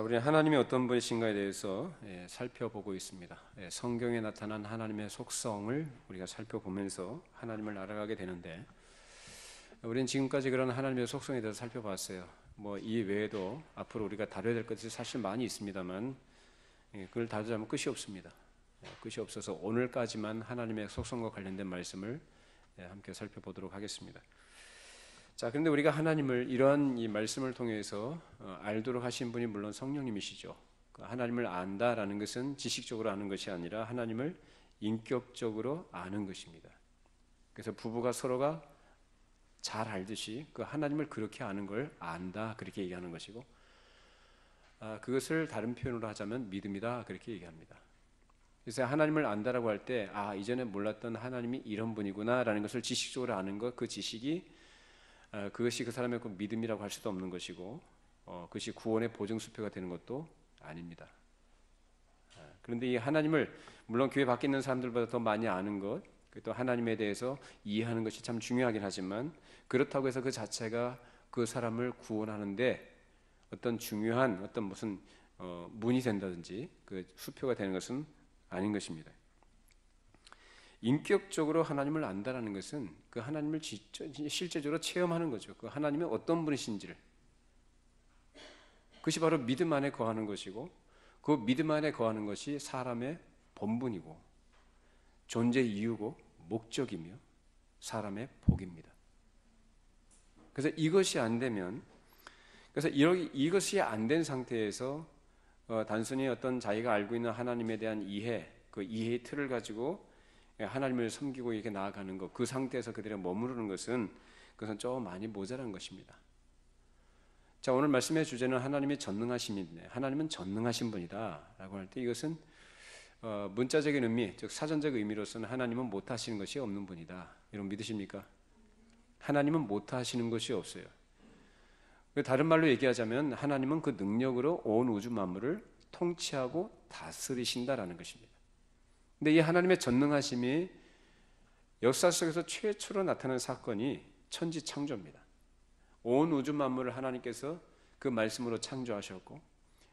우리는 하나님이 어떤 분이신가에 대해서 살펴보고 있습니다. 성경에 나타난 하나님의 속성을 우리가 살펴보면서 하나님을 알아가게 되는데, 우리는 지금까지 그런 하나님의 속성에 대해서 살펴봤어요. 이 외에도 앞으로 우리가 다뤄야 될 것이 사실 많이 있습니다만, 그걸 다루자면 끝이 없습니다. 끝이 없어서 오늘까지만 하나님의 속성과 관련된 말씀을 함께 살펴보도록 하겠습니다. 자, 그런데 우리가 하나님을 이러한 이 말씀을 통해서 알도록 하신 분이 물론 성령님이시죠. 하나님을 안다라는 것은 지식적으로 아는 것이 아니라 하나님을 인격적으로 아는 것입니다. 그래서 부부가 서로가 잘 알듯이 그 하나님을 그렇게 아는 걸 안다, 그렇게 얘기하는 것이고, 그것을 다른 표현으로 하자면 믿음이다, 그렇게 얘기합니다. 그래서 하나님을 안다라고 할 때, 이전에 몰랐던 하나님이 이런 분이구나라는 것을 지식적으로 아는 것, 그 지식이 그것이 그 사람의 그 믿음이라고 할 수도 없는 것이고, 그것이 구원의 보증수표가 되는 것도 아닙니다. 그런데 이 하나님을 물론 교회 밖에 있는 사람들보다 더 많이 아는 것, 또 하나님에 대해서 이해하는 것이 참 중요하긴 하지만, 그렇다고 해서 그 자체가 그 사람을 구원하는데 어떤 중요한 어떤 무슨 문이 된다든지 그 수표가 되는 것은 아닌 것입니다. 인격적으로 하나님을 안다라는 것은 그 하나님을 실제적으로 체험하는 거죠. 그 하나님이 어떤 분이신지를. 그것이 바로 믿음 안에 거하는 것이고, 그 믿음 안에 거하는 것이 사람의 본분이고 존재 이유고 목적이며 사람의 복입니다. 그래서 이것이 안 되면, 그래서 이것이 안 된 상태에서 단순히 어떤 자기가 알고 있는 하나님에 대한 이해, 그 이해의 틀을 가지고 하나님을 섬기고 이렇게 나아가는 것, 그 상태에서 그들이 머무르는 것은 그것은 좀 많이 모자란 것입니다. 자, 오늘 말씀의 주제는 하나님의 전능하심인데, 하나님은 전능하신 분이다 라고 할 때 이것은 문자적인 의미, 즉 사전적 의미로서는 하나님은 못하시는 것이 없는 분이다, 여러분 믿으십니까? 하나님은 못하시는 것이 없어요. 다른 말로 얘기하자면 하나님은 그 능력으로 온 우주 만물을 통치하고 다스리신다라는 것입니다. 근데 이 하나님의 전능하심이 역사 속에서 최초로 나타난 사건이 천지 창조입니다. 온 우주 만물을 하나님께서 그 말씀으로 창조하셨고,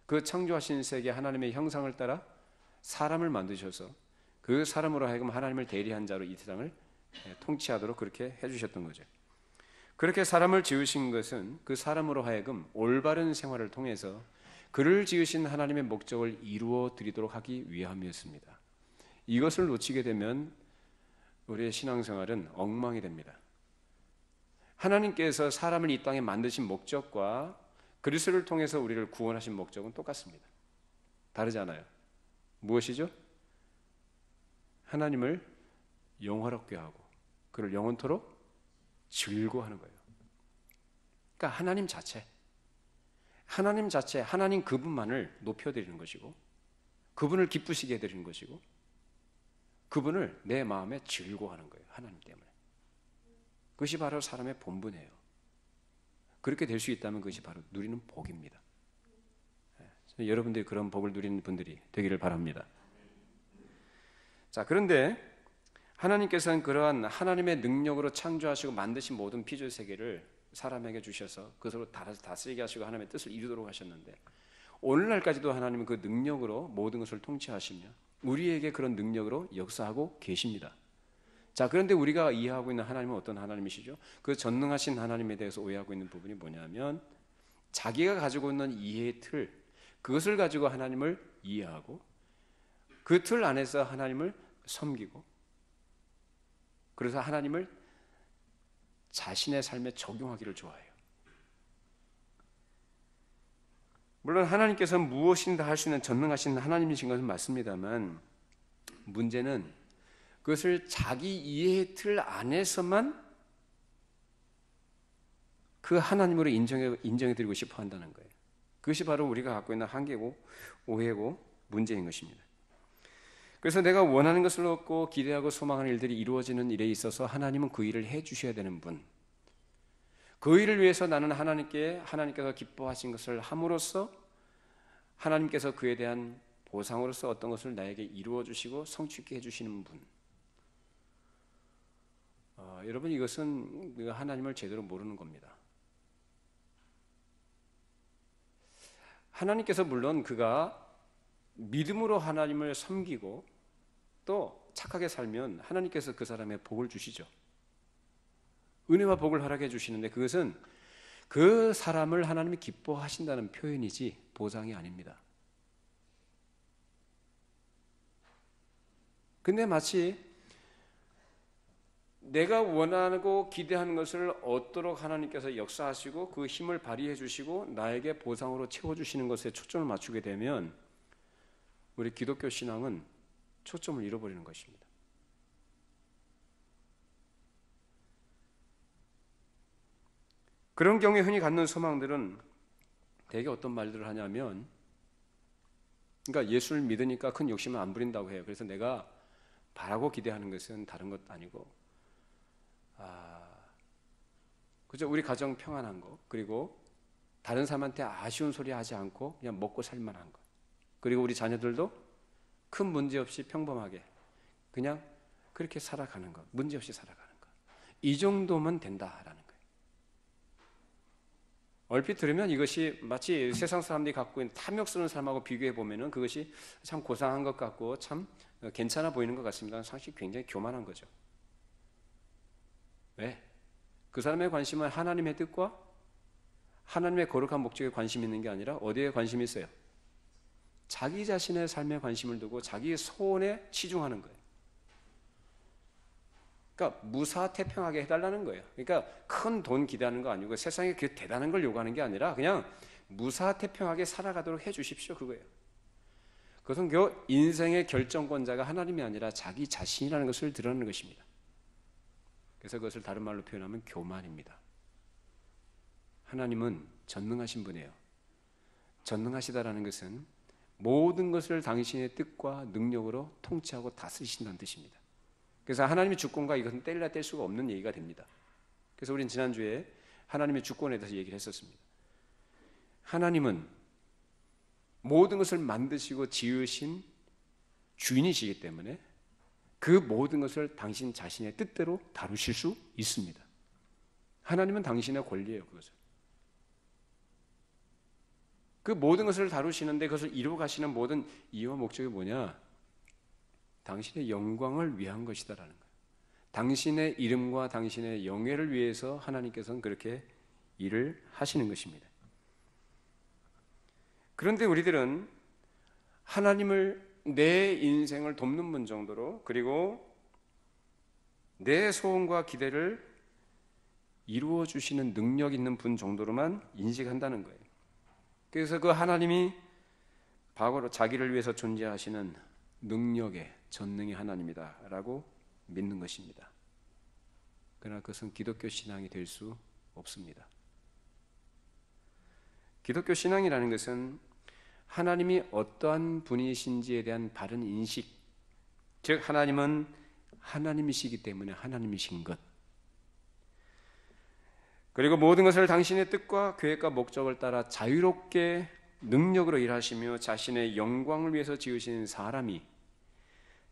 그 창조하신 세계 하나님의 형상을 따라 사람을 만드셔서 그 사람으로 하여금 하나님을 대리한 자로 이 세상을 통치하도록 그렇게 해주셨던 거죠. 그렇게 사람을 지으신 것은 그 사람으로 하여금 올바른 생활을 통해서 그를 지으신 하나님의 목적을 이루어 드리도록 하기 위함이었습니다. 이것을 놓치게 되면 우리의 신앙생활은 엉망이 됩니다. 하나님께서 사람을 이 땅에 만드신 목적과 그리스도를 통해서 우리를 구원하신 목적은 똑같습니다. 다르지 않아요. 무엇이죠? 하나님을 영화롭게 하고 그를 영원토록 즐거워하는 거예요. 그러니까 하나님 자체, 하나님 그분만을 높여드리는 것이고, 그분을 기쁘시게 해드리는 것이고, 그분을 내 마음에 즐거워하는 거예요. 하나님 때문에. 그것이 바로 사람의 본분이에요. 그렇게 될 수 있다면 그것이 바로 누리는 복입니다. 여러분들이 그런 복을 누리는 분들이 되기를 바랍니다. 자, 그런데 하나님께서는 그러한 하나님의 능력으로 창조하시고 만드신 모든 피조 세계를 사람에게 주셔서 그것으로 다스리게 하시고 하나님의 뜻을 이루도록 하셨는데, 오늘날까지도 하나님은 그 능력으로 모든 것을 통치하시며 우리에게 그런 능력으로 역사하고 계십니다. 자, 그런데 우리가 이해하고 있는 하나님은 어떤 하나님이시죠? 그 전능하신 하나님에 대해서 오해하고 있는 부분이 뭐냐면, 자기가 가지고 있는 이해의 틀, 그것을 가지고 하나님을 이해하고 그 틀 안에서 하나님을 섬기고, 그래서 하나님을 자신의 삶에 적용하기를 좋아해요. 물론 하나님께서는 무엇인가 할 수 있는 전능하신 하나님이신 것은 맞습니다만, 문제는 그것을 자기 이해의 틀 안에서만 그 하나님으로 인정해드리고 싶어 한다는 거예요. 그것이 바로 우리가 갖고 있는 한계고 오해고 문제인 것입니다. 그래서 내가 원하는 것을 얻고 기대하고 소망하는 일들이 이루어지는 일에 있어서 하나님은 그 일을 해주셔야 되는 분, 그 일을 위해서 나는 하나님께서 기뻐하신 것을 함으로써 하나님께서 그에 대한 보상으로서 어떤 것을 나에게 이루어 주시고 성취케 해주시는 분. 여러분, 이것은 우리가 하나님을 제대로 모르는 겁니다. 하나님께서 물론 그가 믿음으로 하나님을 섬기고 또 착하게 살면 하나님께서 그 사람의 복을 주시죠. 은혜와 복을 허락해 주시는데 그것은 그 사람을 하나님이 기뻐하신다는 표현이지 보상이 아닙니다. 근데 마치 내가 원하고 기대하는 것을 얻도록 하나님께서 역사하시고 그 힘을 발휘해 주시고 나에게 보상으로 채워주시는 것에 초점을 맞추게 되면 우리 기독교 신앙은 초점을 잃어버리는 것입니다. 그런 경우에 흔히 갖는 소망들은 대개 어떤 말들을 하냐면, 그러니까 예수를 믿으니까 큰 욕심을 안 부린다고 해요. 그래서 내가 바라고 기대하는 것은 다른 것도 아니고, 그죠? 우리 가정 평안한 거, 그리고 다른 사람한테 아쉬운 소리 하지 않고 그냥 먹고 살만한 거, 그리고 우리 자녀들도 큰 문제 없이 평범하게 그냥 그렇게 살아가는 것, 문제 없이 살아가는 것, 이 정도면 된다라는 거예요. 얼핏 들으면 이것이 마치 세상 사람들이 갖고 있는 탐욕스러운 삶하고 비교해 보면은 그것이 참 고상한 것 같고 참 괜찮아 보이는 것 같습니다. 사실 굉장히 교만한 거죠. 왜? 그 사람의 관심은 하나님의 뜻과 하나님의 거룩한 목적에 관심이 있는 게 아니라 어디에 관심이 있어요? 자기 자신의 삶에 관심을 두고 자기의 소원에 치중하는 거예요. 그러니까 무사태평하게 해달라는 거예요. 그러니까 큰 돈 기대하는 거 아니고 세상에 그 대단한 걸 요구하는 게 아니라 그냥 무사태평하게 살아가도록 해 주십시오, 그거예요. 그것은 인생의 결정권자가 하나님이 아니라 자기 자신이라는 것을 드러내는 것입니다. 그래서 그것을 다른 말로 표현하면 교만입니다. 하나님은 전능하신 분이에요. 전능하시다라는 것은 모든 것을 당신의 뜻과 능력으로 통치하고 다스리신다는 뜻입니다. 그래서 하나님의 주권과 이것은 뗄래야 뗄 수가 없는 얘기가 됩니다. 그래서 우리는 지난주에 하나님의 주권에 대해서 얘기를 했었습니다. 하나님은 모든 것을 만드시고 지으신 주인이시기 때문에 그 모든 것을 당신 자신의 뜻대로 다루실 수 있습니다. 하나님은 당신의 권리예요, 그것을. 그 모든 것을 다루시는데 그것을 이루어 가시는 모든 이유와 목적이 뭐냐? 당신의 영광을 위한 것이다라는 거예요. 당신의 이름과 당신의 영예를 위해서 하나님께서는 그렇게 일을 하시는 것입니다. 그런데 우리들은 하나님을 내 인생을 돕는 분 정도로, 그리고 내 소원과 기대를 이루어 주시는 능력 있는 분 정도로만 인식한다는 거예요. 그래서 그 하나님이 과거로 자기를 위해서 존재하시는 능력의 전능의 하나님이다라고 믿는 것입니다. 그러나 그것은 기독교 신앙이 될 수 없습니다. 기독교 신앙이라는 것은 하나님이 어떠한 분이신지에 대한 바른 인식, 즉 하나님은 하나님이시기 때문에 하나님이신 것, 그리고 모든 것을 당신의 뜻과 계획과 목적을 따라 자유롭게 능력으로 일하시며 자신의 영광을 위해서 지으신 사람이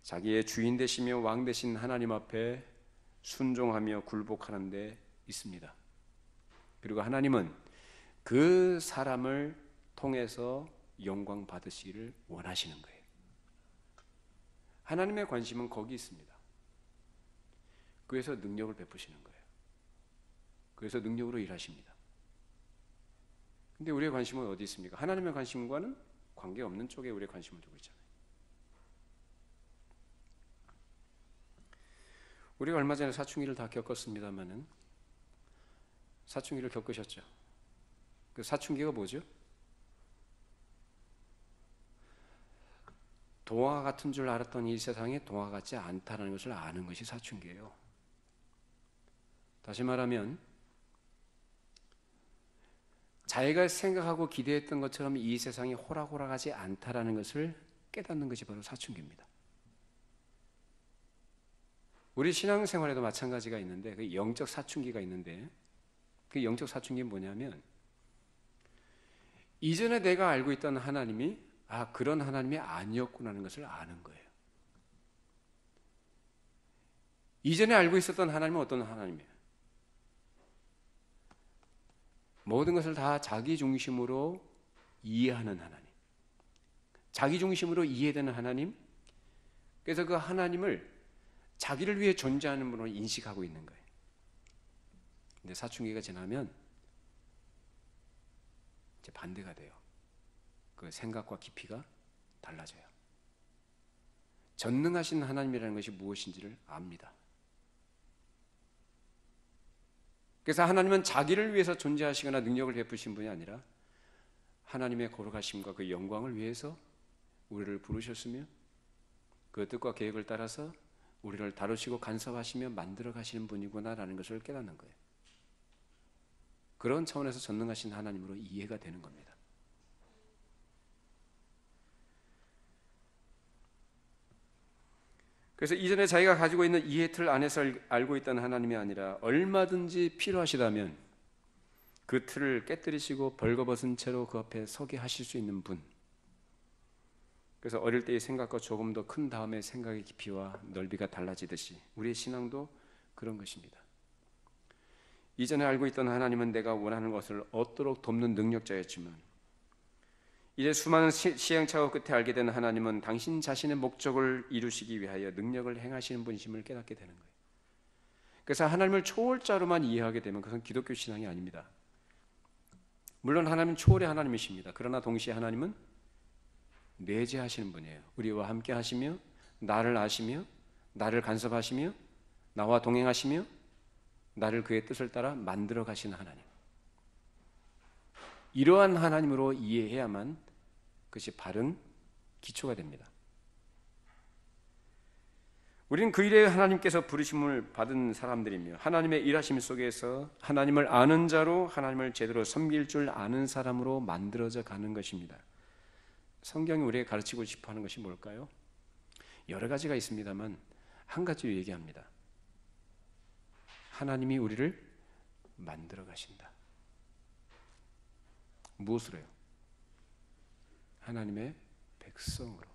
자기의 주인 되시며 왕 되신 하나님 앞에 순종하며 굴복하는 데 있습니다. 그리고 하나님은 그 사람을 통해서 영광 받으시기를 원하시는 거예요. 하나님의 관심은 거기 있습니다. 그래서 능력을 베푸시는 거예요. 그래서 능력으로 일하십니다. 근데 우리의 관심은 어디 있습니까? 하나님의 관심과는 관계없는 쪽에 우리의 관심을 두고 있잖아요. 우리가 얼마 전에 사춘기를 다 겪었습니다만은, 사춘기를 겪으셨죠? 그 사춘기가 뭐죠? 동화 같은 줄 알았던 이 세상이 동화 같지 않다는 것을 아는 것이 사춘기예요. 다시 말하면 자기가 생각하고 기대했던 것처럼 이 세상이 호락호락하지 않다라는 것을 깨닫는 것이 바로 사춘기입니다. 우리 신앙생활에도 마찬가지가 있는데, 그 영적 사춘기가 있는데, 그 영적 사춘기는 뭐냐면 이전에 내가 알고 있던 하나님이 그런 하나님이 아니었구나는 것을 아는 거예요. 이전에 알고 있었던 하나님은 어떤 하나님이에요? 모든 것을 다 자기 중심으로 이해하는 하나님, 자기 중심으로 이해되는 하나님, 그래서 그 하나님을 자기를 위해 존재하는 분으로 인식하고 있는 거예요. 근데 사춘기가 지나면 이제 반대가 돼요. 그 생각과 깊이가 달라져요. 전능하신 하나님이라는 것이 무엇인지를 압니다. 그래서 하나님은 자기를 위해서 존재하시거나 능력을 베푸신 분이 아니라 하나님의 거룩하심과 그 영광을 위해서 우리를 부르셨으며 그 뜻과 계획을 따라서 우리를 다루시고 간섭하시며 만들어 가시는 분이구나라는 것을 깨닫는 거예요. 그런 차원에서 전능하신 하나님으로 이해가 되는 겁니다. 그래서 이전에 자기가 가지고 있는 이해 틀 안에서 알고 있던 하나님이 아니라 얼마든지 필요하시다면 그 틀을 깨뜨리시고 벌거벗은 채로 그 앞에 서게 하실 수 있는 분. 그래서 어릴 때의 생각과 조금 더 큰 다음에 생각의 깊이와 넓이가 달라지듯이 우리의 신앙도 그런 것입니다. 이전에 알고 있던 하나님은 내가 원하는 것을 얻도록 돕는 능력자였지만 이제 수많은 시행착오 끝에 알게 된 하나님은 당신 자신의 목적을 이루시기 위하여 능력을 행하시는 분이심을 깨닫게 되는 거예요. 그래서 하나님을 초월자로만 이해하게 되면 그것은 기독교 신앙이 아닙니다. 물론 하나님은 초월의 하나님이십니다. 그러나 동시에 하나님은 내재하시는 분이에요. 우리와 함께 하시며 나를 아시며 나를 간섭하시며 나와 동행하시며 나를 그의 뜻을 따라 만들어 가시는 하나님. 이러한 하나님으로 이해해야만 그것이 바른 기초가 됩니다. 우리는 그 일에 하나님께서 부르심을 받은 사람들이며 하나님의 일하심 속에서 하나님을 아는 자로 하나님을 제대로 섬길 줄 아는 사람으로 만들어져 가는 것입니다. 성경이 우리에게 가르치고 싶어하는 것이 뭘까요? 여러 가지가 있습니다만 한 가지를 얘기합니다. 하나님이 우리를 만들어 가신다. 무엇으로요? 하나님의 백성으로,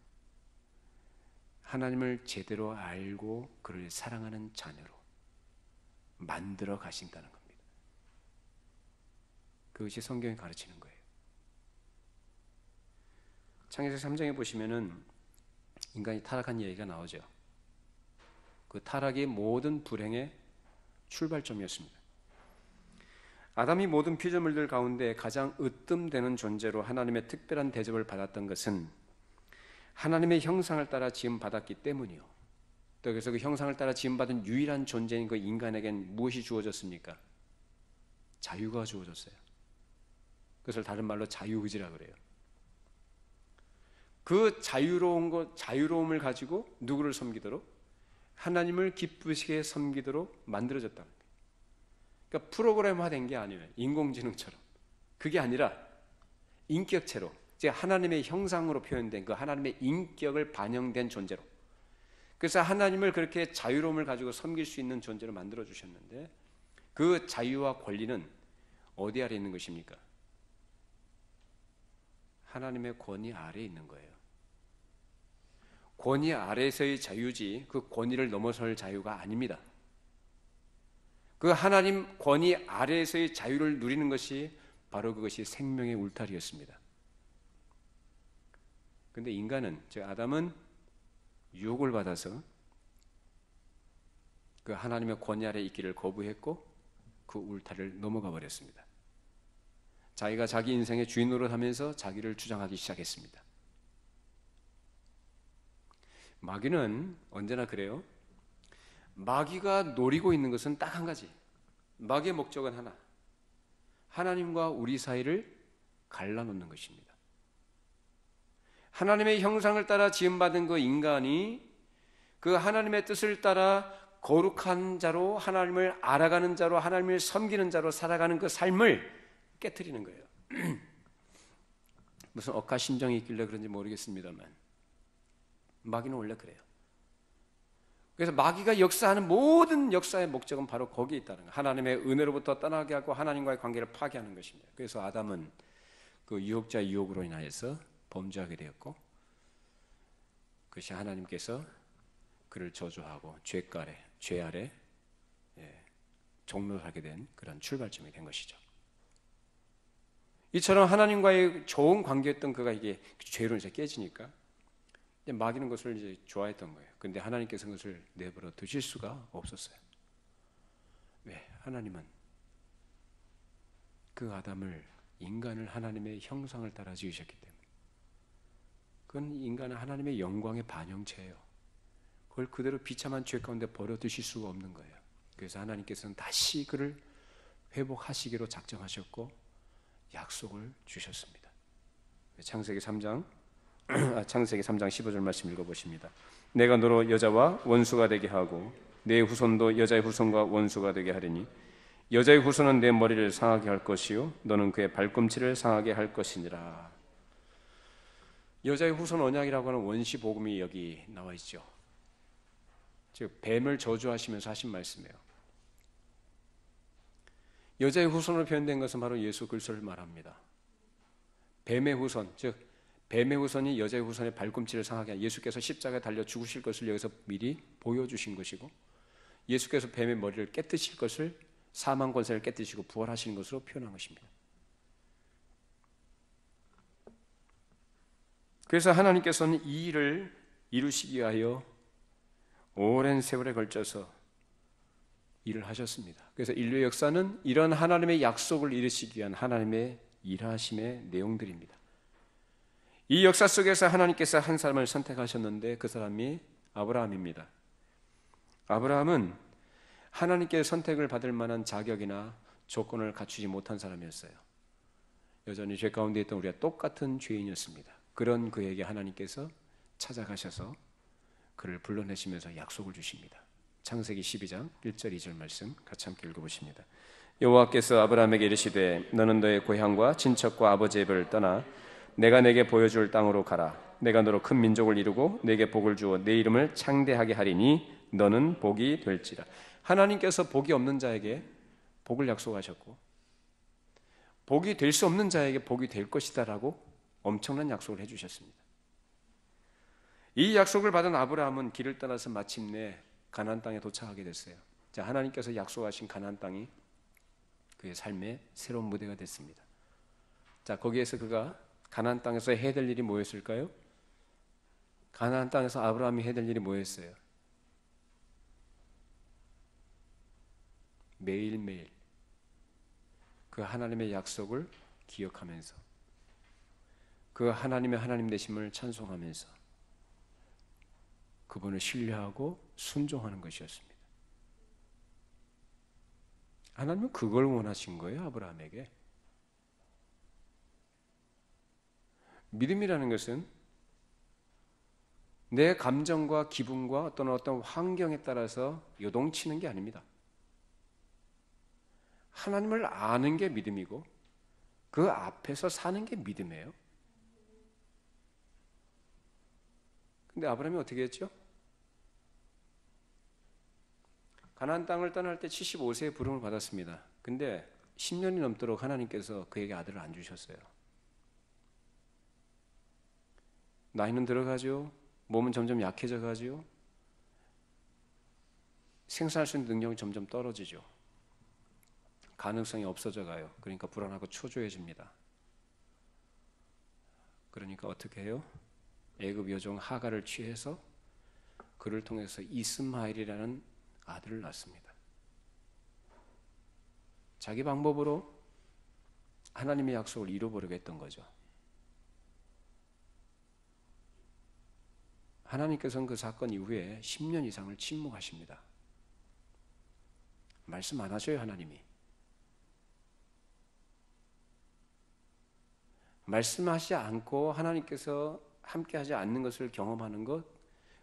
하나님을 제대로 알고 그를 사랑하는 자녀로 만들어 가신다는 겁니다. 그것이 성경이 가르치는 거예요. 창세기 3장에 보시면은 인간이 타락한 얘기가 나오죠. 그 타락이 모든 불행의 출발점이었습니다. 아담이 모든 피조물들 가운데 가장 으뜸되는 존재로 하나님의 특별한 대접을 받았던 것은 하나님의 형상을 따라 지음받았기 때문이요. 또 그래서 그 형상을 따라 지음받은 유일한 존재인 그 인간에겐 무엇이 주어졌습니까? 자유가 주어졌어요. 그것을 다른 말로 자유의지라고 그래요. 그 자유로움을 가지고 누구를 섬기도록? 하나님을 기쁘시게 섬기도록 만들어졌다는 거예요. 그러니까 프로그램화된 게 아니에요. 인공지능처럼. 그게 아니라 인격체로, 즉 하나님의 형상으로 표현된 그 하나님의 인격을 반영된 존재로. 그래서 하나님을 그렇게 자유로움을 가지고 섬길 수 있는 존재로 만들어 주셨는데 그 자유와 권리는 어디 아래 있는 것입니까? 하나님의 권위 아래에 있는 거예요. 권위 아래에서의 자유지 그 권위를 넘어설 자유가 아닙니다. 그 하나님 권위 아래에서의 자유를 누리는 것이 바로 그것이 생명의 울타리였습니다. 그런데 인간은, 즉 아담은 유혹을 받아서 그 하나님의 권위 아래에 있기를 거부했고 그 울타리를 넘어가 버렸습니다. 자기가 자기 인생의 주인 노릇하면서 자기를 주장하기 시작했습니다. 마귀는 언제나 그래요. 마귀가 노리고 있는 것은 딱 한 가지. 마귀의 목적은 하나. 하나님과 우리 사이를 갈라놓는 것입니다. 하나님의 형상을 따라 지음받은 그 인간이 그 하나님의 뜻을 따라 거룩한 자로, 하나님을 알아가는 자로, 하나님을 섬기는 자로 살아가는 그 삶을 깨트리는 거예요. 무슨 억하 심정이 있길래 그런지 모르겠습니다만 마귀는 원래 그래요. 그래서 마귀가 역사하는 모든 역사의 목적은 바로 거기에 있다는 거예요. 하나님의 은혜로부터 떠나게 하고 하나님과의 관계를 파괴하는 것입니다. 그래서 아담은 그 유혹자의 유혹으로 인하여서 범죄하게 되었고 그것이 하나님께서 그를 저주하고 죄 아래 종노하게 된 그런 출발점이 된 것이죠. 이처럼 하나님과의 좋은 관계였던 그가 이게 죄로 이제 깨지니까 이제 먹이는 것을 이제 좋아했던 거예요. 근데 하나님께서 그것을 내버려 두실 수가 없었어요. 왜? 하나님은 그 아담을, 인간을 하나님의 형상을 따라 지으셨기 때문에. 그건 인간은 하나님의 영광의 반영체예요. 그걸 그대로 비참한 죄 가운데 버려두실 수가 없는 거예요. 그래서 하나님께서는 다시 그를 회복하시기로 작정하셨고 약속을 주셨습니다. 창세기 3장 15절 말씀 읽어보십니다. 내가 너로 여자와 원수가 되게 하고 내 후손도 여자의 후손과 원수가 되게 하리니 여자의 후손은 내 머리를 상하게 할 것이요 너는 그의 발꿈치를 상하게 할 것이니라. 여자의 후손 언약이라고 하는 원시 복음이 여기 나와 있죠. 즉 뱀을 저주하시면서 하신 말씀이에요. 여자의 후손으로 표현된 것은 바로 예수 그리스도를 말합니다. 뱀의 후손, 즉 뱀의 후손이 여자의 후손의 발꿈치를 상하게 한, 예수께서 십자가에 달려 죽으실 것을 여기서 미리 보여주신 것이고, 예수께서 뱀의 머리를 깨뜨실 것을, 사망 권세를 깨뜨시고 부활하시는 것으로 표현한 것입니다. 그래서 하나님께서는 이 일을 이루시기 위하여 오랜 세월에 걸쳐서 일을 하셨습니다. 그래서 인류의 역사는 이런 하나님의 약속을 이루시기 위한 하나님의 일하심의 내용들입니다. 이 역사 속에서 하나님께서 한 사람을 선택하셨는데 그 사람이 아브라함입니다. 아브라함은 하나님께 선택을 받을 만한 자격이나 조건을 갖추지 못한 사람이었어요. 여전히 죄 가운데 있던 우리와 똑같은 죄인이었습니다. 그런 그에게 하나님께서 찾아가셔서 그를 불러내시면서 약속을 주십니다. 창세기 12장 1절 2절 말씀 같이 함께 읽어보십니다. 여호와께서 아브라함에게 이르시되 너는 너의 고향과 친척과 아버지의 집을 떠나 내가 내게 보여줄 땅으로 가라. 내가 너로 큰 민족을 이루고 내게 복을 주어 내 이름을 창대하게 하리니 너는 복이 될지라. 하나님께서 복이 없는 자에게 복을 약속하셨고 복이 될 수 없는 자에게 복이 될 것이다 라고 엄청난 약속을 해주셨습니다. 이 약속을 받은 아브라함은 길을 떠나서 마침내 가나안 땅에 도착하게 됐어요. 자, 하나님께서 약속하신 가나안 땅이 그의 삶의 새로운 무대가 됐습니다. 자, 거기에서 그가 가나안 땅에서 해야 될 일이 뭐였을까요? 가나안 땅에서 아브라함이 해야 될 일이 뭐였어요? 매일매일 그 하나님의 약속을 기억하면서 그 하나님의 하나님 되심을 찬송하면서 그분을 신뢰하고 순종하는 것이었습니다. 하나님은 그걸 원하신 거예요, 아브라함에게. 믿음이라는 것은 내 감정과 기분과 어떤 환경에 따라서 요동치는 게 아닙니다. 하나님을 아는 게 믿음이고 그 앞에서 사는 게 믿음이에요. 근데 아브라함이 어떻게 했죠? 가나안 땅을 떠날 때 75세의 부름을 받았습니다. 근데 10년이 넘도록 하나님께서 그에게 아들을 안 주셨어요. 나이는 들어가죠. 몸은 점점 약해져 가죠. 생산할 수 있는 능력이 점점 떨어지죠. 가능성이 없어져 가요. 그러니까 불안하고 초조해집니다. 그러니까 어떻게 해요? 애굽 여종 하갈을 취해서 그를 통해서 이스마엘이라는 아들을 낳습니다. 자기 방법으로 하나님의 약속을 이루어보려고 했던 거죠. 하나님께서는 그 사건 이후에 10년 이상을 침묵하십니다. 말씀 안 하셔요, 하나님이. 말씀하지 않고 하나님께서 함께하지 않는 것을 경험하는 것,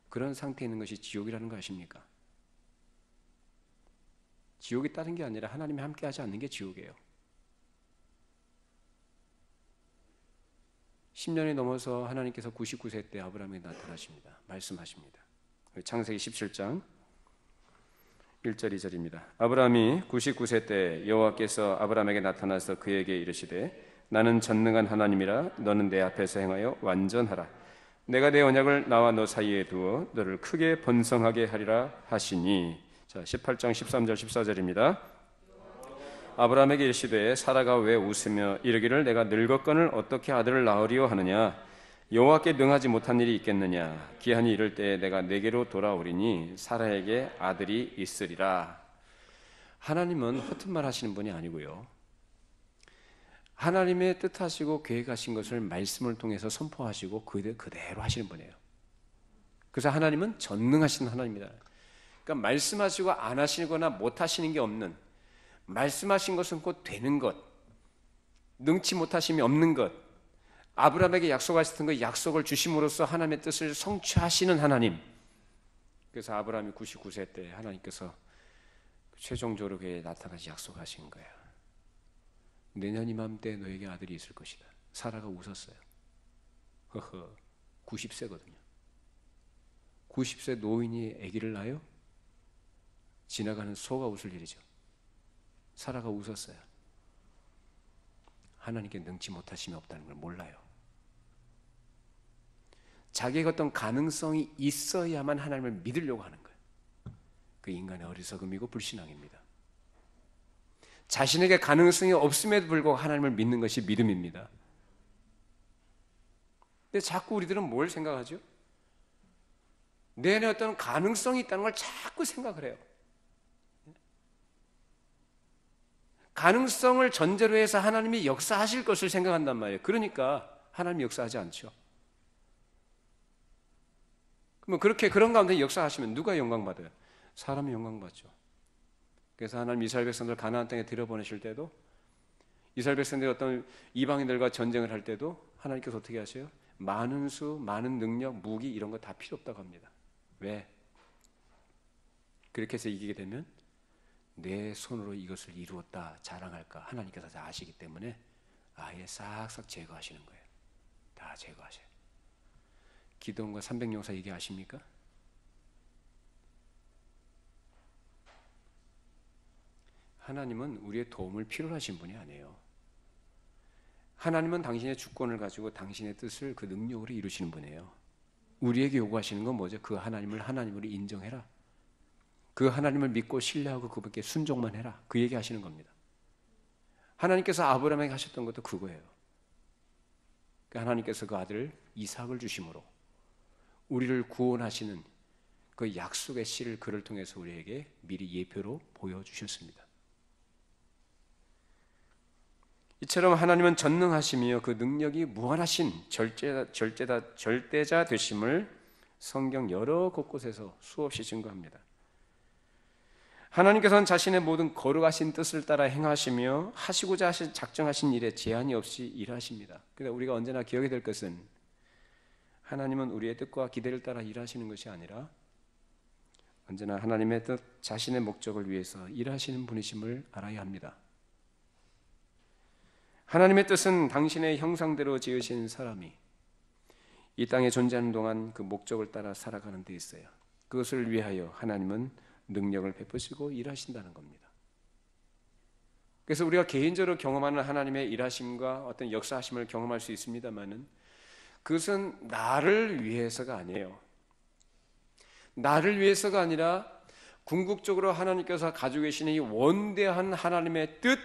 그런 상태에 있는 것이 지옥이라는 거 아십니까? 지옥이 다른 게 아니라 하나님이 함께하지 않는 게 지옥이에요. 10년이 넘어서 하나님께서 99세 때 아브라함에게 나타나십니다. 말씀하십니다. 창세기 17장 1절 2절입니다. 아브라함이 99세 때 여호와께서 아브라함에게 나타나서 그에게 이르시되 나는 전능한 하나님이라 너는 내 앞에서 행하여 완전하라. 내가 내 언약을 나와 너 사이에 두어 너를 크게 번성하게 하리라 하시니. 자, 18장 13절 14절입니다. 아브라함에게 이르시되 사라가 왜 웃으며 이르기를 내가 늙었거늘 어떻게 아들을 낳으리요 하느냐 여호와께 능하지 못한 일이 있겠느냐 기한이 이를 때에 내가 내게로 돌아오리니 사라에게 아들이 있으리라. 하나님은 허튼 말 하시는 분이 아니고요, 하나님의 뜻하시고 계획하신 것을 말씀을 통해서 선포하시고 그대로 하시는 분이에요. 그래서 하나님은 전능하신 하나님입니다. 그러니까 말씀하시고 안 하시거나 못 하시는 게 없는, 말씀하신 것은 곧 되는 것, 능치 못하심이 없는 것, 아브라함에게 약속하셨던 그 약속을 주심으로써 하나님의 뜻을 성취하시는 하나님. 그래서 아브라함이 99세 때 하나님께서 최종적으로 그에 나타나시 약속하신 거예요. 내년 이맘때 너에게 아들이 있을 것이다. 사라가 웃었어요. 허허, 90세거든요. 90세 노인이 아기를 낳아요? 지나가는 소가 웃을 일이죠. 사라가 웃었어요. 하나님께 능치 못하심이 없다는 걸 몰라요. 자기의 어떤 가능성이 있어야만 하나님을 믿으려고 하는 거예요. 그 인간의 어리석음이고 불신앙입니다. 자신에게 가능성이 없음에도 불구하고 하나님을 믿는 것이 믿음입니다. 근데 자꾸 우리들은 뭘 생각하죠? 내 안에 어떤 가능성이 있다는 걸 자꾸 생각을 해요. 가능성을 전제로 해서 하나님이 역사하실 것을 생각한단 말이에요. 그러니까 하나님이 역사하지 않죠. 그러면 그런 가운데 역사하시면 누가 영광받아요? 사람이 영광받죠. 그래서 하나님 이스라엘 백성들 가나안 땅에 들여보내실 때도, 이스라엘 백성들이 어떤 이방인들과 전쟁을 할 때도 하나님께서 어떻게 하세요? 많은 수, 많은 능력, 무기 이런 거 다 필요 없다고 합니다. 왜? 그렇게 해서 이기게 되면 내 손으로 이것을 이루었다 자랑할까 하나님께서 다 아시기 때문에 아예 싹싹 제거하시는 거예요. 다 제거하셔요. 기드온과 300용사 얘기 아십니까? 하나님은 우리의 도움을 필요로 하신 분이 아니에요. 하나님은 당신의 주권을 가지고 당신의 뜻을 그 능력으로 이루시는 분이에요. 우리에게 요구하시는 건 뭐죠? 그 하나님을 하나님으로 인정해라. 그 하나님을 믿고 신뢰하고 그분께 순종만 해라. 그 얘기 하시는 겁니다. 하나님께서 아브라함에게 하셨던 것도 그거예요. 하나님께서 그 아들 이삭을 주심으로 우리를 구원하시는 그 약속의 씨를 그를 통해서 우리에게 미리 예표로 보여주셨습니다. 이처럼 하나님은 전능하시며 그 능력이 무한하신 절대자 되심을 성경 여러 곳곳에서 수없이 증거합니다. 하나님께서는 자신의 모든 거룩하신 뜻을 따라 행하시며 하시고자 작정하신 일에 제한이 없이 일하십니다. 그런데 우리가 언제나 기억해야 될 것은 하나님은 우리의 뜻과 기대를 따라 일하시는 것이 아니라 언제나 하나님의 뜻, 자신의 목적을 위해서 일하시는 분이심을 알아야 합니다. 하나님의 뜻은 당신의 형상대로 지으신 사람이 이 땅에 존재하는 동안 그 목적을 따라 살아가는 데 있어요. 그것을 위하여 하나님은 능력을 베푸시고 일하신다는 겁니다. 그래서 우리가 개인적으로 경험하는 하나님의 일하심과 어떤 역사하심을 경험할 수 있습니다만은 그것은 나를 위해서가 아니에요. 나를 위해서가 아니라 궁극적으로 하나님께서 가지고 계시는 이 원대한 하나님의 뜻,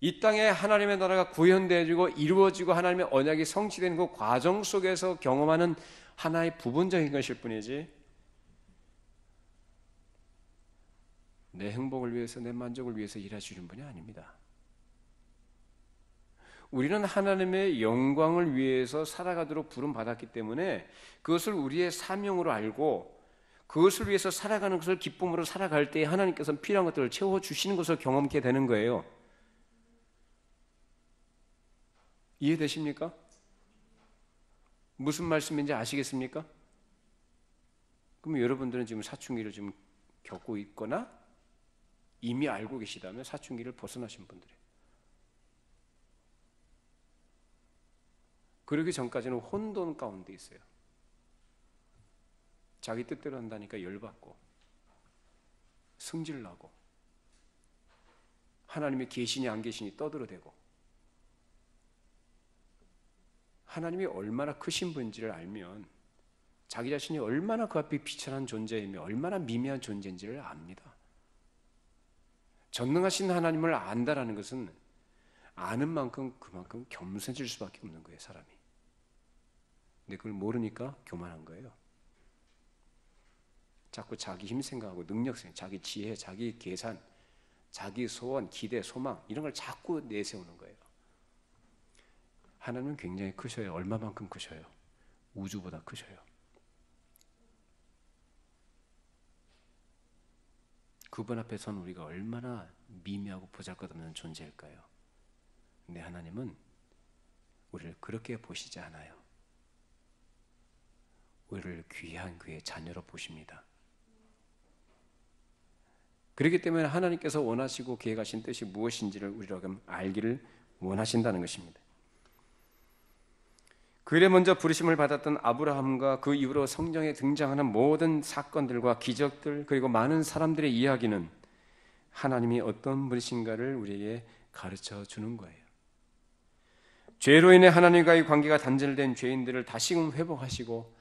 이 땅에 하나님의 나라가 구현되어지고 이루어지고 하나님의 언약이 성취되는 그 과정 속에서 경험하는 하나의 부분적인 것일 뿐이지 내 행복을 위해서, 내 만족을 위해서 일하시는 분이 아닙니다. 우리는 하나님의 영광을 위해서 살아가도록 부름받았기 때문에 그것을 우리의 사명으로 알고 그것을 위해서 살아가는 것을 기쁨으로 살아갈 때 하나님께서는 필요한 것들을 채워주시는 것을 경험하게 되는 거예요. 이해되십니까? 무슨 말씀인지 아시겠습니까? 그럼 여러분들은 지금 사춘기를 지금 겪고 있거나 이미 알고 계시다면 사춘기를 벗어나신 분들이에요. 그러기 전까지는 혼돈 가운데 있어요. 자기 뜻대로 한다니까 열받고 승질나고 하나님의 계시니 안 계시니 떠들어대고 하나님이 얼마나 크신 분인지를 알면 자기 자신이 얼마나 그 앞에 비천한 존재이며 얼마나 미미한 존재인지를 압니다. 전능하신 하나님을 안다라는 것은 아는 만큼 그만큼 겸손해질 수밖에 없는 거예요, 사람이. 근데 그걸 모르니까 교만한 거예요. 자꾸 자기 힘 생각하고 능력 생각, 자기 지혜, 자기 계산, 자기 소원, 기대, 소망 이런 걸 자꾸 내세우는 거예요. 하나님은 굉장히 크셔요. 얼마만큼 크셔요? 우주보다 크셔요. 그분 앞에서는 우리가 얼마나 미미하고 보잘것없는 존재일까요? 근데 하나님은 우리를 그렇게 보시지 않아요. 우리를 귀한 그의 자녀로 보십니다. 그렇기 때문에 하나님께서 원하시고 계획하신 뜻이 무엇인지를 우리가 알기를 원하신다는 것입니다. 그에 먼저 부르심을 받았던 아브라함과 그 이후로 성경에 등장하는 모든 사건들과 기적들 그리고 많은 사람들의 이야기는 하나님이 어떤 분이신가를 우리에게 가르쳐 주는 거예요. 죄로 인해 하나님과의 관계가 단절된 죄인들을 다시금 회복하시고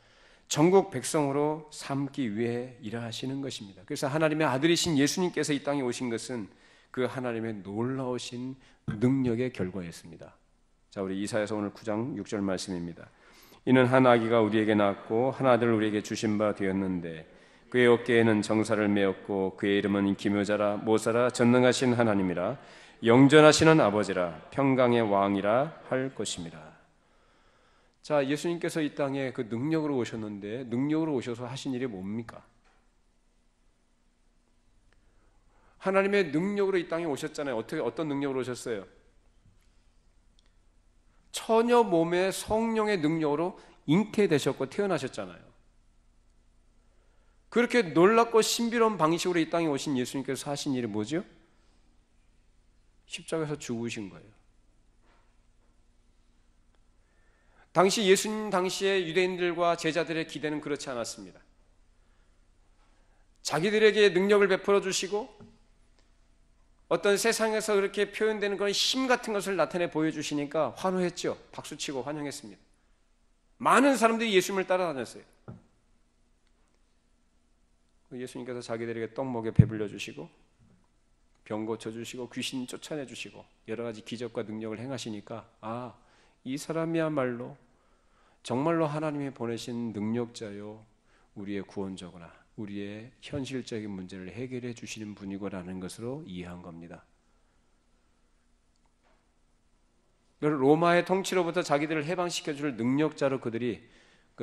전국 백성으로 삼기 위해 일하시는 것입니다. 그래서 하나님의 아들이신 예수님께서 이 땅에 오신 것은 그 하나님의 놀라우신 능력의 결과였습니다. 자, 우리 이사야서 오늘 9장 6절 말씀입니다. 이는 한 아기가 우리에게 낳았고 한 아들을 우리에게 주신 바 되었는데 그의 어깨에는 정사를 메었고 그의 이름은 기묘자라 모사라 전능하신 하나님이라 영전하시는 아버지라 평강의 왕이라 할 것입니다. 자, 예수님께서 이 땅에 그 능력으로 오셨는데 능력으로 오셔서 하신 일이 뭡니까? 하나님의 능력으로 이 땅에 오셨잖아요. 어떤 능력으로 오셨어요? 처녀 몸에 성령의 능력으로 잉태되셨고 태어나셨잖아요. 그렇게 놀랍고 신비로운 방식으로 이 땅에 오신 예수님께서 하신 일이 뭐죠? 십자가에서 죽으신 거예요. 당시 예수님 당시에 유대인들과 제자들의 기대는 그렇지 않았습니다. 자기들에게 능력을 베풀어 주시고 어떤 세상에서 그렇게 표현되는 그런 힘 같은 것을 나타내 보여주시니까 환호했죠. 박수치고 환영했습니다. 많은 사람들이 예수님을 따라다녔어요. 예수님께서 자기들에게 떡 먹여 배불려 주시고 병 고쳐주시고 귀신 쫓아내주시고 여러 가지 기적과 능력을 행하시니까 아, 이 사람이야말로 정말로 하나님이 보내신 능력자요 우리의 구원자구나, 우리의 현실적인 문제를 해결해 주시는 분이고라는 것으로 이해한 겁니다. 로마의 통치로부터 자기들을 해방시켜줄 능력자로 그들이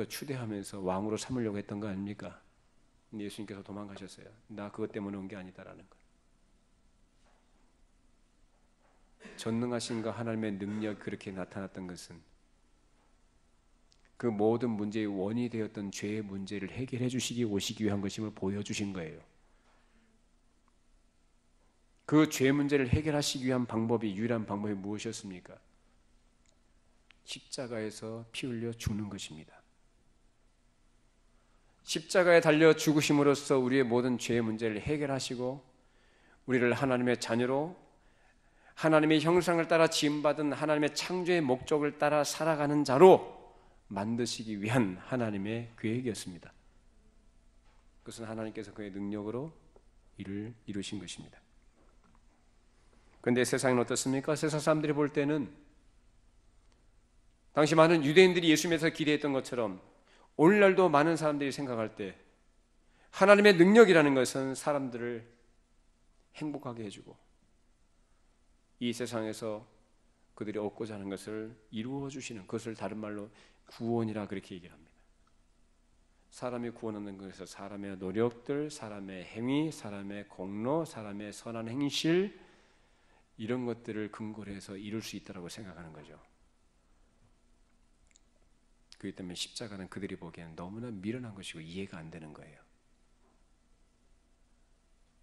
추대하면서 왕으로 삼으려고 했던 거 아닙니까? 예수님께서 도망가셨어요. 나 그것 때문에 온 게 아니다라는 것. 전능하신가 하나님의 능력이 그렇게 나타났던 것은 그 모든 문제의 원인이 되었던 죄의 문제를 해결해 주시기 오시기 위한 것임을 보여주신 거예요. 그 죄 문제를 해결하시기 위한 방법이 유일한 방법이 무엇이었습니까? 십자가에서 피 흘려 죽는 것입니다. 십자가에 달려 죽으심으로써 우리의 모든 죄의 문제를 해결하시고 우리를 하나님의 자녀로 하나님의 형상을 따라 지음받은 하나님의 창조의 목적을 따라 살아가는 자로 만드시기 위한 하나님의 계획이었습니다. 그것은 하나님께서 그의 능력으로 일을 이루신 것입니다. 그런데 세상은 어떻습니까? 세상 사람들이 볼 때는 당시 많은 유대인들이 예수님에서 기대했던 것처럼 오늘날도 많은 사람들이 생각할 때 하나님의 능력이라는 것은 사람들을 행복하게 해주고 이 세상에서 그들이 얻고자 하는 것을 이루어 주시는, 그것을 다른 말로 구원이라 그렇게 얘기를 합니다. 사람이 구원 얻는 것에서 사람의 노력들, 사람의 행위, 사람의 공로, 사람의 선한 행실 이런 것들을 근거로 해서 이룰 수 있다고 생각하는 거죠. 그렇기 때문에 십자가는 그들이 보기에는 너무나 미련한 것이고 이해가 안 되는 거예요.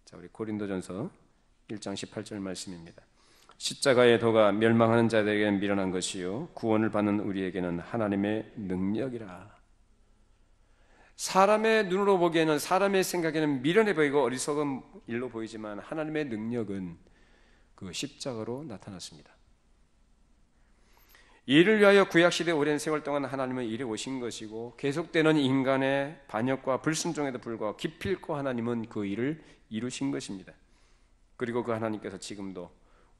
자, 우리 고린도전서 1장 18절 말씀입니다. 십자가의 도가 멸망하는 자들에게는 미련한 것이요 구원을 받는 우리에게는 하나님의 능력이라. 사람의 눈으로 보기에는, 사람의 생각에는 미련해 보이고 어리석은 일로 보이지만 하나님의 능력은 그 십자가로 나타났습니다. 이를 위하여 구약시대 오랜 세월 동안 하나님은 이래 오신 것이고 계속되는 인간의 반역과 불순종에도 불구하고 기필코 하나님은 그 일을 이루신 것입니다. 그리고 그 하나님께서 지금도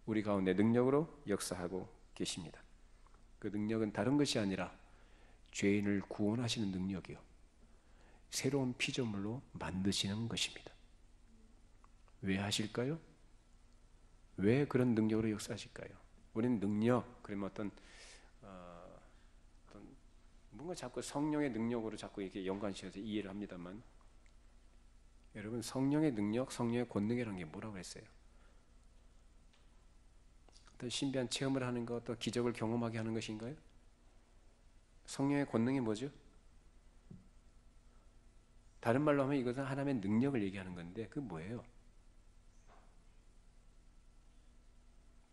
우리 가운데 능력으로 역사하고 계십니다. 그 능력은 다른 것이 아니라 죄인을 구원하시는 능력이요, 새로운 피조물로 만드시는 것입니다. 왜 하실까요? 왜 그런 능력으로 역사하실까요? 우리는 능력, 그러면 어떤 뭔가 자꾸 성령의 능력으로 자꾸 이렇게 연관시켜서 이해를 합니다만, 여러분, 성령의 능력, 성령의 권능이라는 게 뭐라고 했어요? 어떤 신비한 체험을 하는 것, 또 기적을 경험하게 하는 것인가요? 성령의 권능이 뭐죠? 다른 말로 하면 이것은 하나님의 능력을 얘기하는 건데, 그게 뭐예요?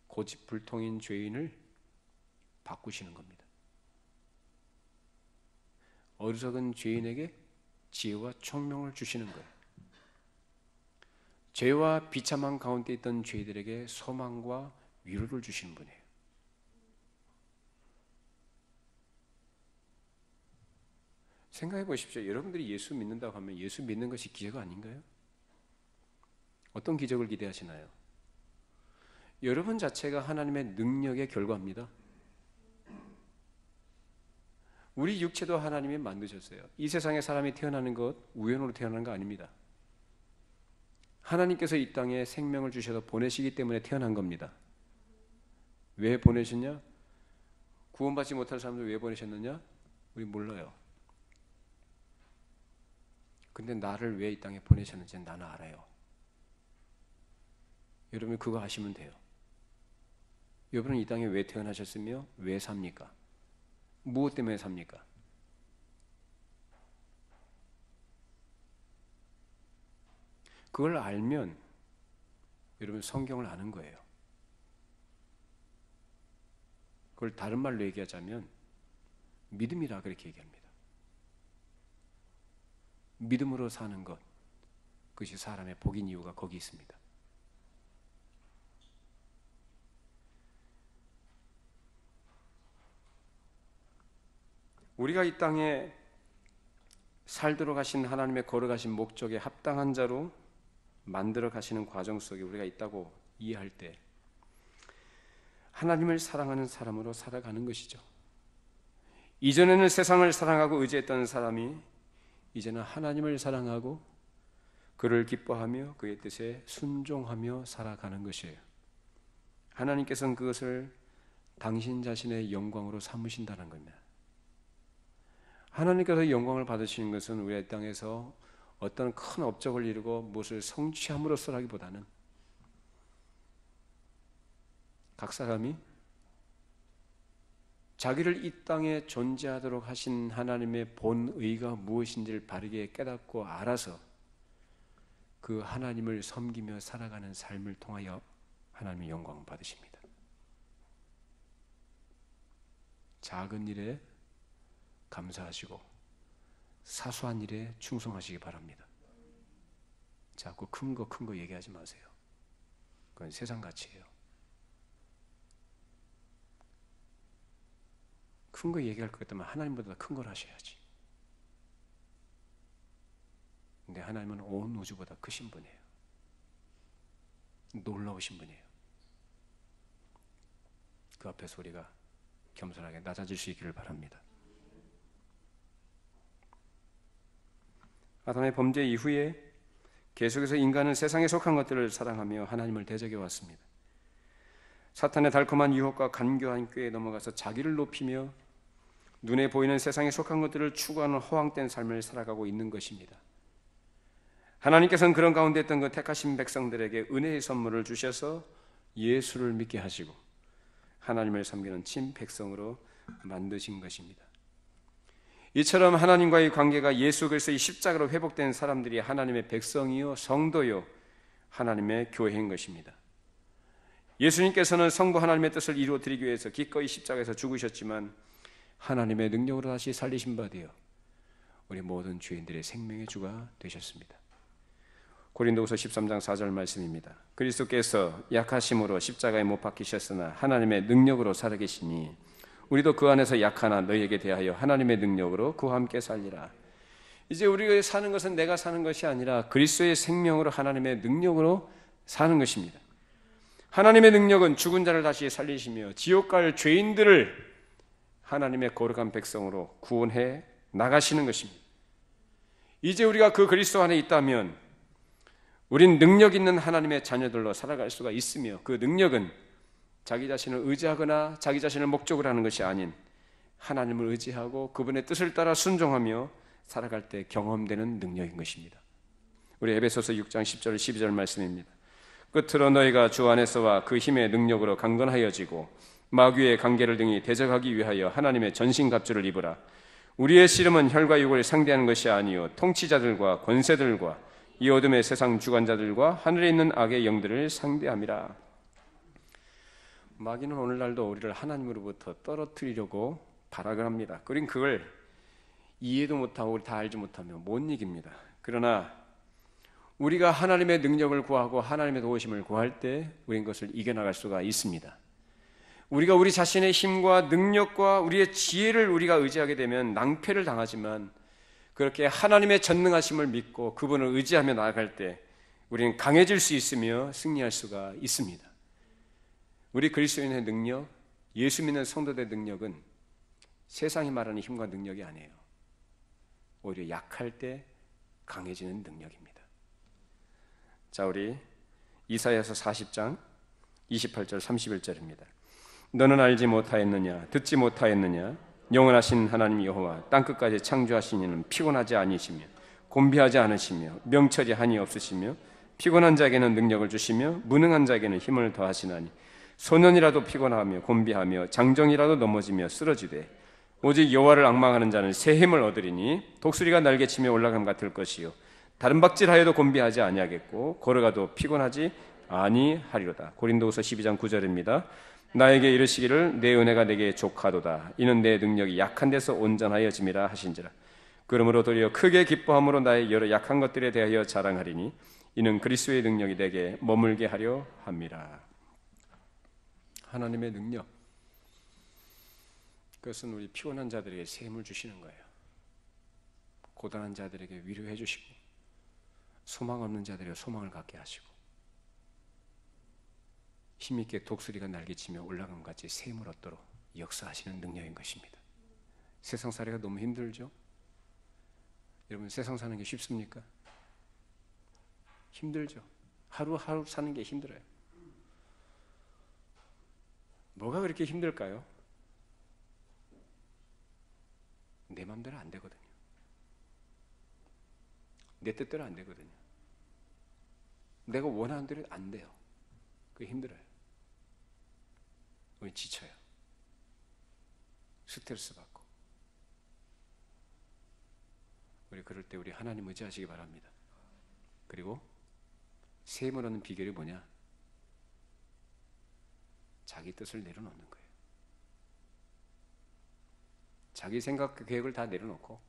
고집불통인 죄인을 바꾸시는 겁니다. 어리석은 죄인에게 지혜와 총명을 주시는 거예요. 죄와 비참한 가운데 있던 죄들에게 소망과 위로를 주시는 분이에요. 생각해 보십시오. 여러분들이 예수 믿는다고 하면 예수 믿는 것이 기적 아닌가요? 어떤 기적을 기대하시나요? 여러분 자체가 하나님의 능력의 결과입니다. 우리 육체도 하나님이 만드셨어요. 이 세상에 사람이 태어나는 것 우연으로 태어나는 거 아닙니다. 하나님께서 이 땅에 생명을 주셔서 보내시기 때문에 태어난 겁니다. 왜 보내셨냐? 구원받지 못한 사람들 왜 보내셨느냐? 우리 몰라요. 근데 나를 왜 이 땅에 보내셨는지 나는 알아요. 여러분 그거 아시면 돼요. 여러분은 이 땅에 왜 태어나셨으며 왜 삽니까? 무엇 때문에 삽니까? 그걸 알면 여러분 성경을 아는 거예요. 그걸 다른 말로 얘기하자면 믿음이라 그렇게 얘기합니다. 믿음으로 사는 것, 그것이 사람의 복인 이유가 거기 있습니다. 우리가 이 땅에 살도록 하신 하나님의 걸어가신 목적에 합당한 자로 만들어 가시는 과정 속에 우리가 있다고 이해할 때 하나님을 사랑하는 사람으로 살아가는 것이죠. 이전에는 세상을 사랑하고 의지했던 사람이 이제는 하나님을 사랑하고 그를 기뻐하며 그의 뜻에 순종하며 살아가는 것이에요. 하나님께서는 그것을 당신 자신의 영광으로 삼으신다는 겁니다. 하나님께서 영광을 받으시는 것은 우리의 땅에서 어떤 큰 업적을 이루고 무엇을 성취함으로써라기보다는 각 사람이 자기를 이 땅에 존재하도록 하신 하나님의 본의가 무엇인지를 바르게 깨닫고 알아서 그 하나님을 섬기며 살아가는 삶을 통하여 하나님의 영광을 받으십니다. 작은 일에 감사하시고 사소한 일에 충성하시기 바랍니다. 자꾸 큰 거 얘기하지 마세요. 그건 세상 가치예요. 큰 거 얘기할 것 같다면 하나님보다 큰 걸 하셔야지. 근데 하나님은 온 우주보다 크신 분이에요. 놀라우신 분이에요. 그 앞에서 우리가 겸손하게 낮아질 수 있기를 바랍니다. 아담의 범죄 이후에 계속해서 인간은 세상에 속한 것들을 사랑하며 하나님을 대적해 왔습니다. 사탄의 달콤한 유혹과 간교한 꾀에 넘어가서 자기를 높이며 눈에 보이는 세상에 속한 것들을 추구하는 허황된 삶을 살아가고 있는 것입니다. 하나님께서는 그런 가운데 있던 그 택하신 백성들에게 은혜의 선물을 주셔서 예수를 믿게 하시고 하나님을 섬기는 친 백성으로 만드신 것입니다. 이처럼 하나님과의 관계가 예수 그리스도의 십자가로 회복된 사람들이 하나님의 백성이요 성도요 하나님의 교회인 것입니다. 예수님께서는 성부 하나님의 뜻을 이루어드리기 위해서 기꺼이 십자가에서 죽으셨지만 하나님의 능력으로 다시 살리신 바 되어 우리 모든 죄인들의 생명의 주가 되셨습니다. 고린도후서 13장 4절 말씀입니다. 그리스도께서 약하심으로 십자가에 못 박히셨으나 하나님의 능력으로 살아계시니 우리도 그 안에서 약하나 너희에게 대하여 하나님의 능력으로 그와 함께 살리라. 이제 우리가 사는 것은 내가 사는 것이 아니라 그리스도의 생명으로 하나님의 능력으로 사는 것입니다. 하나님의 능력은 죽은 자를 다시 살리시며 지옥 갈 죄인들을 하나님의 거룩한 백성으로 구원해 나가시는 것입니다. 이제 우리가 그 그리스도 안에 있다면 우린 능력 있는 하나님의 자녀들로 살아갈 수가 있으며, 그 능력은 자기 자신을 의지하거나 자기 자신을 목적으로 하는 것이 아닌 하나님을 의지하고 그분의 뜻을 따라 순종하며 살아갈 때 경험되는 능력인 것입니다. 우리 에베소서 6장 10절 12절 말씀입니다. 끝으로 너희가 주 안에서와 그 힘의 능력으로 강건하여지고 마귀의 관계를 등이 대적하기 위하여 하나님의 전신갑주를 입으라. 우리의 씨름은 혈과 육을 상대하는 것이 아니요 통치자들과 권세들과 이 어둠의 세상 주관자들과 하늘에 있는 악의 영들을 상대함이라. 마귀는 오늘날도 우리를 하나님으로부터 떨어뜨리려고 발악을 합니다. 그린 그걸 이해도 못하고 우리 다 알지 못하면 못 이깁니다. 그러나 우리가 하나님의 능력을 구하고 하나님의 도우심을 구할 때 우린 그것을 이겨나갈 수가 있습니다. 우리가 우리 자신의 힘과 능력과 우리의 지혜를 우리가 의지하게 되면 낭패를 당하지만, 그렇게 하나님의 전능하심을 믿고 그분을 의지하며 나아갈 때 우리는 강해질 수 있으며 승리할 수가 있습니다. 우리 그리스도인의 능력, 예수 믿는 성도들의 능력은 세상이 말하는 힘과 능력이 아니에요. 오히려 약할 때 강해지는 능력입니다. 자, 우리 이사야서 40장 28절 31절입니다. 너는 알지 못하였느냐, 듣지 못하였느냐, 영원하신 하나님 여호와 땅끝까지 창조하신 이는 피곤하지 아니시며 곤비하지 않으시며 명철이 한이 없으시며 피곤한 자에게는 능력을 주시며 무능한 자에게는 힘을 더하시나니 소년이라도 피곤하며 곤비하며 장정이라도 넘어지며 쓰러지되 오직 여호와를 앙망하는 자는 새 힘을 얻으리니 독수리가 날개치며 올라감 같을 것이요 다른 박질하여도 곤비하지 아니하겠고 걸어가도 피곤하지 아니하리로다. 고린도후서 12장 9절입니다. 나에게 이르시기를 내 은혜가 내게 족하도다. 이는 내 능력이 약한 데서 온전하여짐이라 하신지라. 그러므로 도리어 크게 기뻐함으로 나의 여러 약한 것들에 대하여 자랑하리니 이는 그리스도의 능력이 내게 머물게 하려 함이라. 하나님의 능력, 그것은 우리 피곤한 자들에게 새 힘을 주시는 거예요. 고단한 자들에게 위로해 주시고 소망 없는 자들에게 소망을 갖게 하시고 힘있게 독수리가 날개치며 올라감 같이 새 힘을 얻도록 역사하시는 능력인 것입니다. 세상 살이가 너무 힘들죠? 여러분, 세상 사는 게 쉽습니까? 힘들죠. 하루하루 사는 게 힘들어요. 뭐가 그렇게 힘들까요? 내 마음대로 안 되거든요. 내 뜻대로 안 되거든요. 내가 원하는 대로 안 돼요. 그게 힘들어요. 우리 지쳐요. 스트레스 받고. 우리 그럴 때 우리 하나님 의지하시기 바랍니다. 그리고 새 힘을 얻는 비결이 뭐냐? 자기 뜻을 내려놓는 거예요. 자기 생각, 계획을 다 내려놓고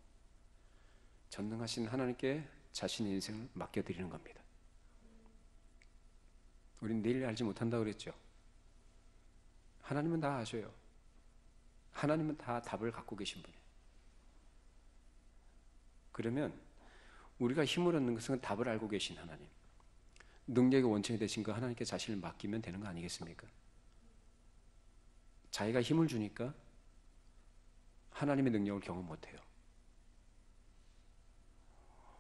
전능하신 하나님께 자신의 인생을 맡겨드리는 겁니다. 우린 내일 알지 못한다고 그랬죠. 하나님은 다 아셔요. 하나님은 다 답을 갖고 계신 분이에요. 그러면 우리가 힘을 얻는 것은 답을 알고 계신 하나님, 능력의 원천이 되신 그 하나님께 자신을 맡기면 되는 거 아니겠습니까? 자기가 힘을 주니까 하나님의 능력을 경험 못해요.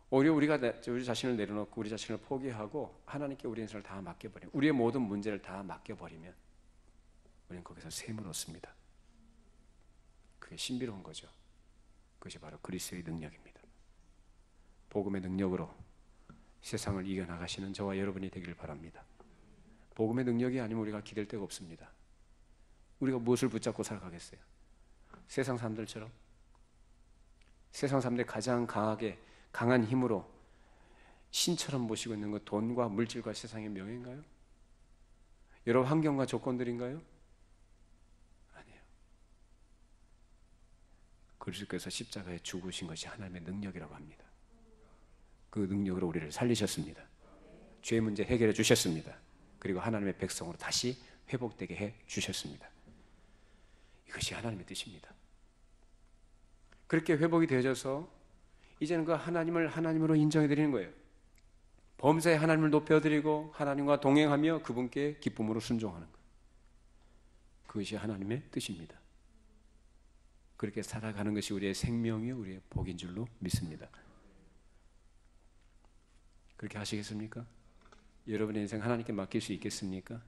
오히려 우리가 우리 자신을 내려놓고 우리 자신을 포기하고 하나님께 우리 인생을 다 맡겨버리면, 우리의 모든 문제를 다 맡겨버리면 우리는 거기서 새 힘을 얻습니다. 그게 신비로운 거죠. 그것이 바로 그리스도의 능력입니다. 복음의 능력으로 세상을 이겨나가시는 저와 여러분이 되기를 바랍니다. 복음의 능력이 아니면 우리가 기댈 데가 없습니다. 우리가 무엇을 붙잡고 살아가겠어요? 세상 사람들처럼? 세상 사람들이 가장 강한 힘으로 신처럼 모시고 있는 것, 돈과 물질과 세상의 명예인가요? 여러 환경과 조건들인가요? 아니에요. 그리스도께서 십자가에 죽으신 것이 하나님의 능력이라고 합니다. 그 능력으로 우리를 살리셨습니다. 죄 문제 해결해 주셨습니다. 그리고 하나님의 백성으로 다시 회복되게 해 주셨습니다. 이것이 하나님의 뜻입니다. 그렇게 회복이 되어져서 이제는 그 하나님을 하나님으로 인정해 드리는 거예요. 범사에 하나님을 높여드리고 하나님과 동행하며 그분께 기쁨으로 순종하는 것. 그것이 하나님의 뜻입니다. 그렇게 살아가는 것이 우리의 생명이요 우리의 복인 줄로 믿습니다. 그렇게 하시겠습니까? 여러분의 인생 하나님께 맡길 수 있겠습니까?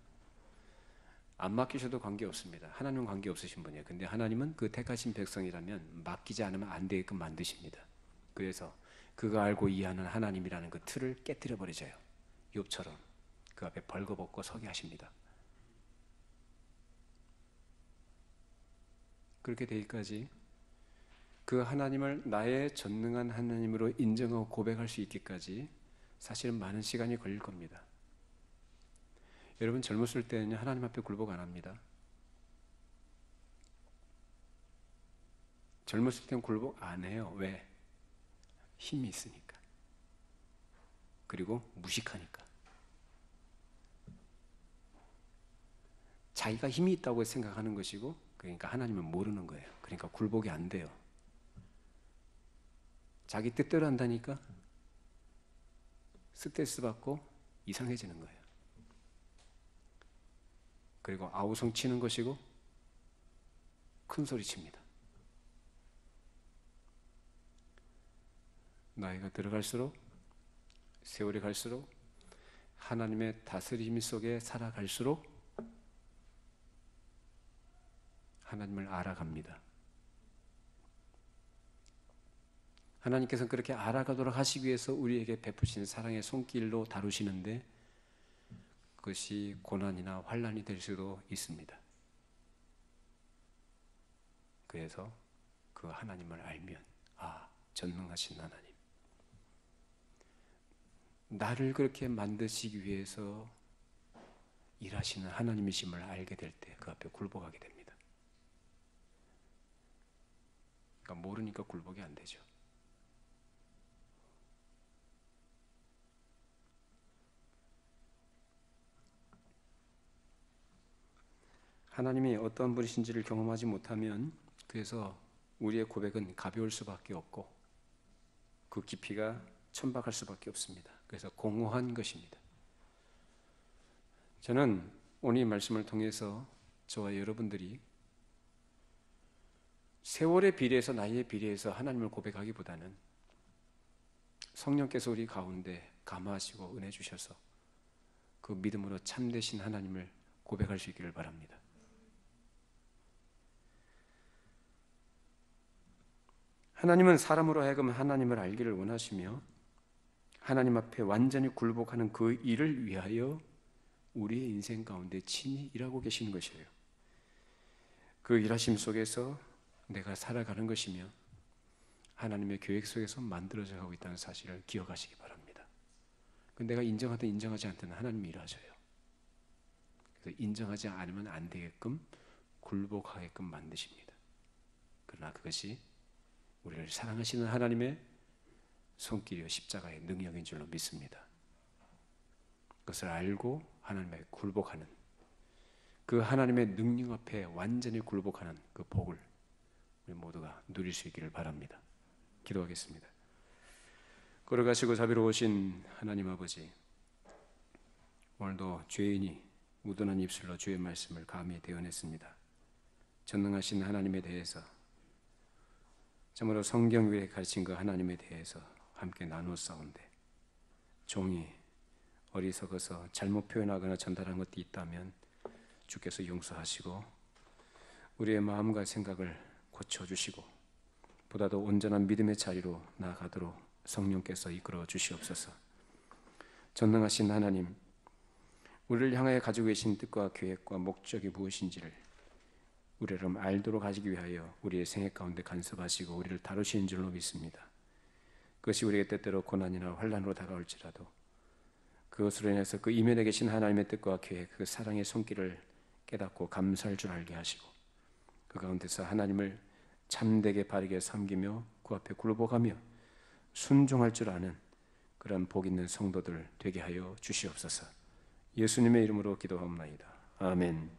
안 맡기셔도 관계없습니다. 하나님은 관계없으신 분이에요. 근데 하나님은 그 택하신 백성이라면 맡기지 않으면 안 되게끔 만드십니다. 그래서 그가 알고 이해하는 하나님이라는 그 틀을 깨뜨려 버리져요. 욥처럼 그 앞에 벌거벗고 서게 하십니다. 그렇게 되기까지 그 하나님을 나의 전능한 하나님으로 인정하고 고백할 수 있기까지 사실은 많은 시간이 걸릴 겁니다. 여러분 젊었을 때는 하나님 앞에 굴복 안 합니다. 젊었을 때는 굴복 안 해요. 왜? 힘이 있으니까. 그리고 무식하니까. 자기가 힘이 있다고 생각하는 것이고, 그러니까 하나님을 모르는 거예요. 그러니까 굴복이 안 돼요. 자기 뜻대로 한다니까 스트레스 받고 이상해지는 거예요. 그리고 아우성 치는 것이고 큰 소리 칩니다. 나이가 들어갈수록, 세월이 갈수록, 하나님의 다스림 속에 살아갈수록 하나님을 알아갑니다. 하나님께서는 그렇게 알아가도록 하시기 위해서 우리에게 베푸신 사랑의 손길로 다루시는데 그것이 고난이나 환난이 될 수도 있습니다. 그래서 그 하나님을 알면, 아, 전능하신 하나님, 나를 그렇게 만드시기 위해서 일하시는 하나님이심을 알게 될 때 그 앞에 굴복하게 됩니다. 그러니까 모르니까 굴복이 안 되죠. 하나님이 어떤 분이신지를 경험하지 못하면 그래서 우리의 고백은 가벼울 수밖에 없고 그 깊이가 천박할 수밖에 없습니다. 그래서 공허한 것입니다. 저는 오늘 이 말씀을 통해서 저와 여러분들이 세월에 비례해서 나이에 비례해서 하나님을 고백하기보다는 성령께서 우리 가운데 감화하시고 은혜 주셔서 그 믿음으로 참되신 하나님을 고백할 수 있기를 바랍니다. 하나님은 사람으로 하여금 하나님을 알기를 원하시며 하나님 앞에 완전히 굴복하는 그 일을 위하여 우리의 인생 가운데 친히 일하고 계시는 것이에요. 그 일하심 속에서 내가 살아가는 것이며 하나님의 계획 속에서 만들어져 가고 있다는 사실을 기억하시기 바랍니다. 내가 인정하든 인정하지 않든 하나님이 일하셔요. 그래서 인정하지 않으면 안 되게끔 굴복하게끔 만드십니다. 그러나 그것이 우리를 사랑하시는 하나님의 손길이요 십자가의 능력인 줄로 믿습니다. 그것을 알고 하나님의 굴복하는 그 하나님의 능력 앞에 완전히 굴복하는 그 복을 우리 모두가 누릴 수 있기를 바랍니다. 기도하겠습니다. 걸어가시고 자비로우신 하나님 아버지, 오늘도 죄인이 우둔한 입술로 주의 말씀을 감히 대언했습니다. 전능하신 하나님에 대해서, 참으로 성경 위에 가르친 그 하나님에 대해서 함께 나누었사온데 종이 어리석어서 잘못 표현하거나 전달한 것도 있다면 주께서 용서하시고 우리의 마음과 생각을 고쳐주시고 보다도 온전한 믿음의 자리로 나아가도록 성령께서 이끌어 주시옵소서. 전능하신 하나님, 우리를 향하여 가지고 계신 뜻과 계획과 목적이 무엇인지를 우리를 알도록 하시기 위하여 우리의 생애 가운데 간섭하시고 우리를 다루시는 줄로 믿습니다. 그것이 우리의 뜻대로 고난이나 환난으로 다가올지라도 그것으로 인해서 그 이면에 계신 하나님의 뜻과 계획, 그 사랑의 손길을 깨닫고 감사할 줄 알게 하시고 그 가운데서 하나님을 참되게 바르게 섬기며 그 앞에 굴복하며 순종할 줄 아는 그런 복 있는 성도들 되게 하여 주시옵소서. 예수님의 이름으로 기도합나이다. 아멘.